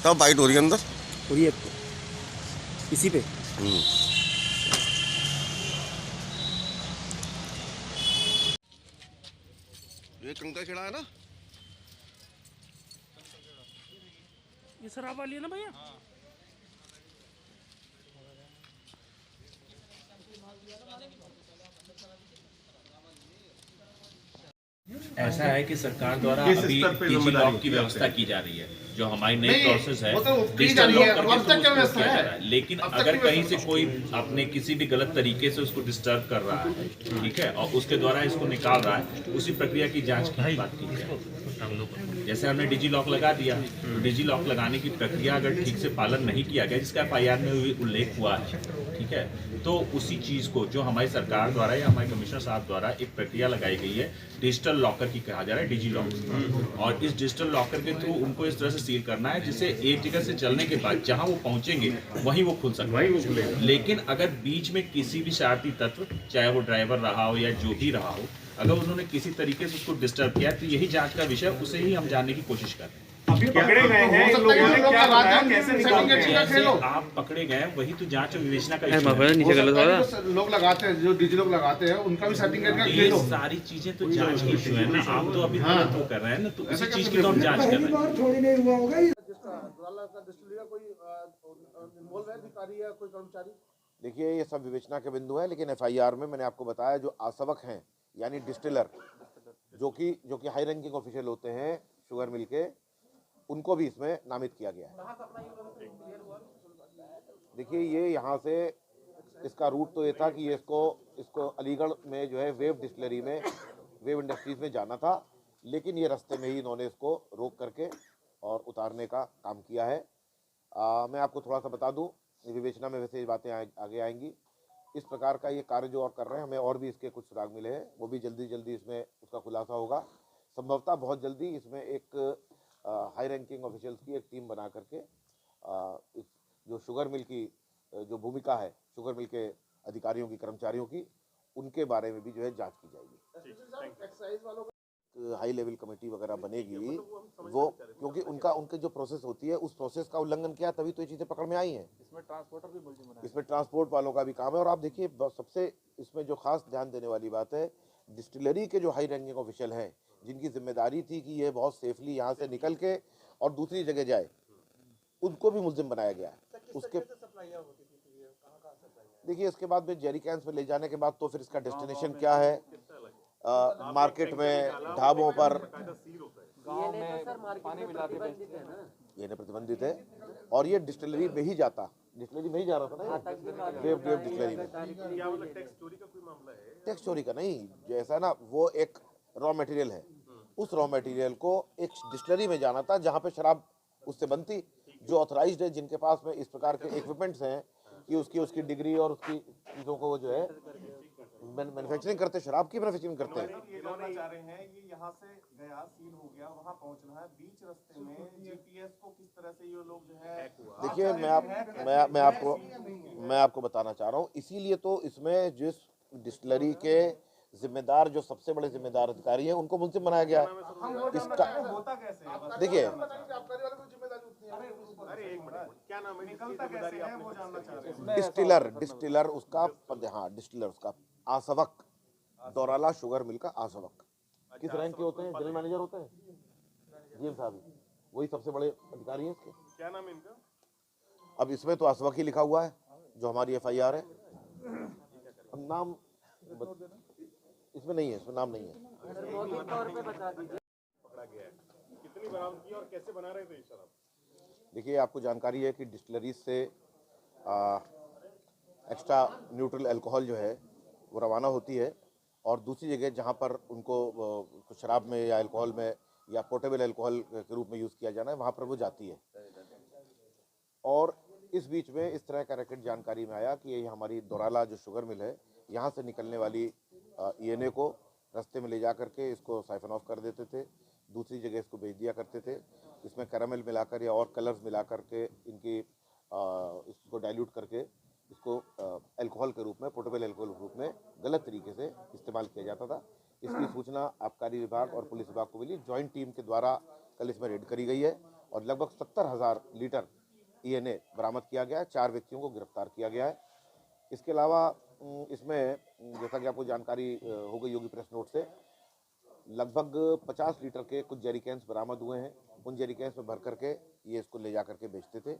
तब बाइट हो रही है अंदर और ये इसी पे ये कंका छिड़ा है ना, ये शराब वाली है ना भैया। ऐसा है कि सरकार द्वारा अभी डिजी लॉक की व्यवस्था की जा रही है, जो हमारी नई प्रोसेस है डिजिटल लॉक करके उसको किया जा रहा है। लेकिन अगर कहीं से कोई अपने किसी भी गलत तरीके से उसको डिस्टर्ब कर रहा है, ठीक है, और उसके द्वारा इसको निकाल रहा है, उसी प्रक्रिया की जांच की बात की जाए। जैसे हमने डिजी लॉक लगा दिया, तो डिजी लॉक लगाने की प्रक्रिया अगर ठीक से पालन नहीं किया गया, जिसका FIR में भी उल्लेख हुआ है, ठीक है, तो उसी चीज को जो हमारी सरकार द्वारा या हमारे कमिश्नर साहब द्वारा एक प्रक्रिया लगाई गई है डिजिटल लॉकर की कहा जा रहा है, डिजी लॉक, और इस डिजिटल लॉकर के थ्रू उनको इस तरह से सील करना है जिससे एक जगह से चलने के बाद जहां वो पहुंचेंगे वहीं वो खुल सके। लेकिन अगर बीच में किसी भी शरारती तत्व, चाहे वो ड्राइवर रहा हो या जो भी रहा हो, अगर उन्होंने किसी तरीके से उसको डिस्टर्ब किया, तो यही जांच का विषय, उसे ही हम जानने की कोशिश कर रहे हैं। अभी पकड़े गए हैं इन लोगों ने, क्या बताया, कैसे निकालते हैं? जैसे आप पकड़े गए, वही तो जांच और विवेचना का इशू है। लोग लगाते हैं, जो डिजी लोग लगाते हैं, उनका भी सेटिंग करके ये सारी चीजें तो जांच की इशू है ना, आप तो अभी गलत वो कर रहे हैं ना, तो उसी चीज की तो हम जांच कर रहे हैं। देखिए, ये सब विवेचना के बिंदु है, लेकिन FIR में मैंने आपको बताया जो आसवक हैं यानी डिस्टिलर, जो कि हाई रैंकिंग ऑफिशियल होते हैं शुगर मिल के, उनको भी इसमें नामित किया गया है। देखिए, ये यहाँ से इसका रूट तो ये था कि ये इसको अलीगढ़ में जो है वेव डिस्टिलरी में, वेव इंडस्ट्रीज में जाना था, लेकिन ये रास्ते में ही इन्होंने इसको रोक करके और उतारने का काम किया है। मैं आपको थोड़ा सा बता दूं, विवेचना में वैसे ये बातें आगे आएंगी। इस प्रकार का ये कार्य जो और कर रहे हैं, हमें और भी इसके कुछ सुराग मिले हैं, वो भी जल्दी जल्दी इसमें उसका खुलासा होगा। संभवतः बहुत जल्दी इसमें एक हाई रैंकिंग ऑफिशियल्स की एक टीम बना करके इस जो शुगर मिल की जो भूमिका है, शुगर मिल के अधिकारियों की, कर्मचारियों की, उनके बारे में भी जो है जांच की जाएगी। हाई लेवल कमेटी वगैरह बनेगी वो, क्योंकि उनके जो प्रोसेस होती है, उस प्रोसेस का उल्लंघन किया तभी तो ये चीज़ें पकड़ में आई हैं। इसमें ट्रांसपोर्ट वालों का भी काम है। और आप देखिए, सबसे इसमें जो खास ध्यान देने वाली बात है, डिस्टिलरी के जो हाई रैंकिंग ऑफिशियल हैं, जिनकी जिम्मेदारी थी कि ये बहुत सेफली यहाँ से निकल के और दूसरी जगह जाए, उनको भी मुल्जिम बनाया गया है। उसके देखिए, इसके बाद में जेरी कैंस में ले जाने के बाद तो फिर इसका डेस्टिनेशन क्या है, मार्केट में, ढाबों पर, ये प्रतिबंधित है। और ये डिस्टिलरी में ही जाता, डिस्टिलरी में ही जा रहा था ना, वेव डिस्टिलरी में। टैक्स चोरी का नहीं, जैसा ना वो एक रॉ मटेरियल है, उस रॉ मटेरियल को एक डिस्टिलरी में जाना था जहाँ पे शराब उससे बनती, जो ऑथराइज्ड है, जिनके पास में इस प्रकार के इक्विपमेंट्स हैं कि उसकी डिग्री और उसकी चीज़ों को वो जो है मैन्युफैक्चरिंग करते, शराब की मैन्युफैक्चरिंग करते हैं। ये कहना चाह रहे हैं, ये यहाँ से गया, सील हो गया, वहाँ पहुँचना है, बीच रास्ते में GPS को किस तरह से ये लोग जो है। देखिए, मैं आपको बताना चाह रहा हूँ, इसीलिए तो इसमें जिस डिस्टिलरी के जिम्मेदार, जो सबसे बड़े जिम्मेदार अधिकारी हैं, उनको मुल्जिम बनाया गया है। इसका होता कैसे है? देखिए, डिस्टिलर उसका पद, हाँ, डिस्टिलर उसका आसवक, दौराला शुगर मिल का आसवक। किस रैंक के होते हैं? जनरल मैनेजर होते हैं, GM साहब, वही सबसे बड़े अधिकारी हैं इसके। क्या नाम है इनका? अब इसमें तो आसवक ही लिखा हुआ है, जो हमारी FIR है। अब नाम इसमें नहीं है, इसमें नाम नहीं है। पकड़ा गया है, कितनी बरामद की और कैसे बना रहे थे शराब? देखिए, आपको जानकारी है कि डिस्टिलरी से एक्स्ट्रा न्यूट्रल अल्कोहल जो है वो रवाना होती है, और दूसरी जगह जहाँ पर उनको शराब में या अल्कोहल में या पोर्टेबल अल्कोहल के रूप में यूज़ किया जाना है, वहाँ पर वो जाती है। और इस बीच में इस तरह का रैकेट जानकारी में आया कि ये हमारी दौराला जो शुगर मिल है, यहाँ से निकलने वाली ENA को रास्ते में ले जा करके इसको साइफन ऑफ कर देते थे, दूसरी जगह इसको भेज दिया करते थे। इसमें कैरामल मिलाकर या और कलर्स मिला करके इसको डाइल्यूट करके इसको अल्कोहल के रूप में, पोर्टेबल अल्कोहल के रूप में गलत तरीके से इस्तेमाल किया जाता था। इसकी सूचना आबकारी विभाग और पुलिस विभाग को मिली। जॉइंट टीम के द्वारा कल इसमें रेड करी गई है और लगभग 70,000 लीटर ENA बरामद किया गया है। 4 व्यक्तियों को गिरफ्तार किया गया है। इसके अलावा इसमें जैसा कि आपको जानकारी हो गई होगी प्रेस नोट से, लगभग 50 लीटर के कुछ जेरी कैंस बरामद हुए हैं। उन जेरी कैंस में भर करके ये इसको ले जा करके बेचते थे।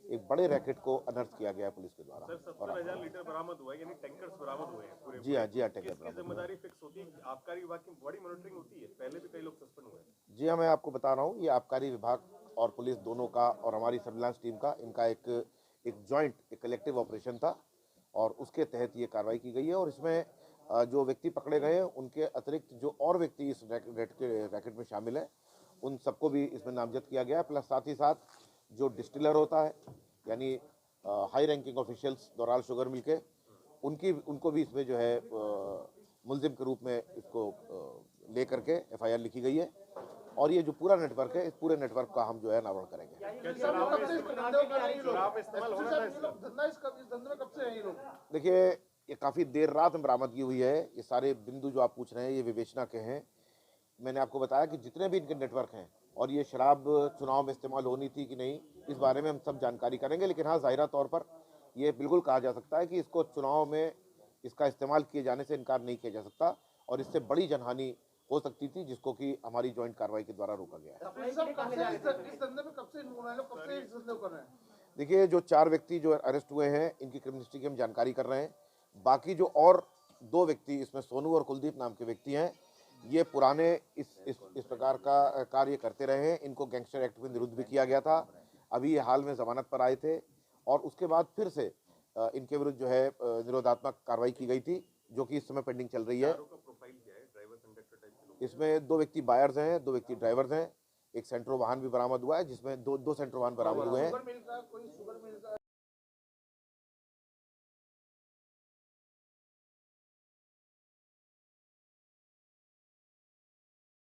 एक बड़े रैकेट को अनर्थ किया गया है पुलिस के द्वारा। सर 70,000 लीटर बरामद हुआ है, यानी टैंकर्स बरामद हुए हैं पूरे। जी हाँ, टैंकर किसकी बरामद। जिम्मेदारी फिक्स होती है? आबकारी विभाग की बड़ी मॉनिटरिंग होती है, पहले भी कई लोग सस्पेंड हुए हैं। जी हाँ, मैं आपको बता रहा हूँ, ये आबकारी विभाग और पुलिस दोनों का और हमारी सर्विलांस टीम का, इनका एक जॉइंट, एक कलेक्टिव ऑपरेशन था और उसके तहत ये कार्रवाई की गई है। और इसमें जो व्यक्ति पकड़े गए हैं उनके अतिरिक्त जो और व्यक्ति इस रैकेट में शामिल है उन सबको भी इसमें नामजद किया गया है। प्लस साथ ही साथ जो डिस्टिलर होता है, यानी हाई रैंकिंग ऑफिशियल्स दोराल शुगर मिल के, उनको भी इसमें जो है मुलजिम के रूप में इसको ले करके FIR लिखी गई है। और ये जो पूरा नेटवर्क है, इस पूरे नेटवर्क का हम जो है अनावरण करेंगे। देखिए, ये काफ़ी देर रात में बरामदगी हुई है। ये सारे बिंदु जो आप पूछ रहे हैं ये विवेचना के हैं। मैंने आपको बताया कि जितने भी इनके नेटवर्क हैं, और ये शराब चुनाव में इस्तेमाल होनी थी कि नहीं, इस बारे में हम सब जानकारी करेंगे। लेकिन हाँ, ज़ाहिरा तौर पर ये बिल्कुल कहा जा सकता है कि इसको चुनाव में इसका इस्तेमाल किए जाने से इनकार नहीं किया जा सकता और इससे बड़ी जनहानि हो सकती थी, जिसको कि हमारी जॉइंट कार्रवाई के द्वारा रोका गया है। देखिए, जो 4 व्यक्ति जो अरेस्ट हुए हैं, इनकी क्रिमिनल हिस्ट्री की हम जानकारी कर रहे हैं। बाकी जो और 2 व्यक्ति, इसमें सोनू और कुलदीप नाम के व्यक्ति हैं, ये पुराने इस प्रकार का कार्य करते रहे हैं। इनको गैंगस्टर एक्ट में निरुद्ध भी किया गया था। अभी ये हाल में जमानत पर आए थे और उसके बाद फिर से इनके विरुद्ध जो है निरोधात्मक कार्रवाई की गई थी, जो कि इस समय पेंडिंग चल रही है। इसमें 2 व्यक्ति बायर्स हैं, 2 व्यक्ति ड्राइवर्स हैं। एक सेंट्रो वाहन भी बरामद हुआ है, जिसमें दो सेंट्रो वाहन बरामद हुए हैं।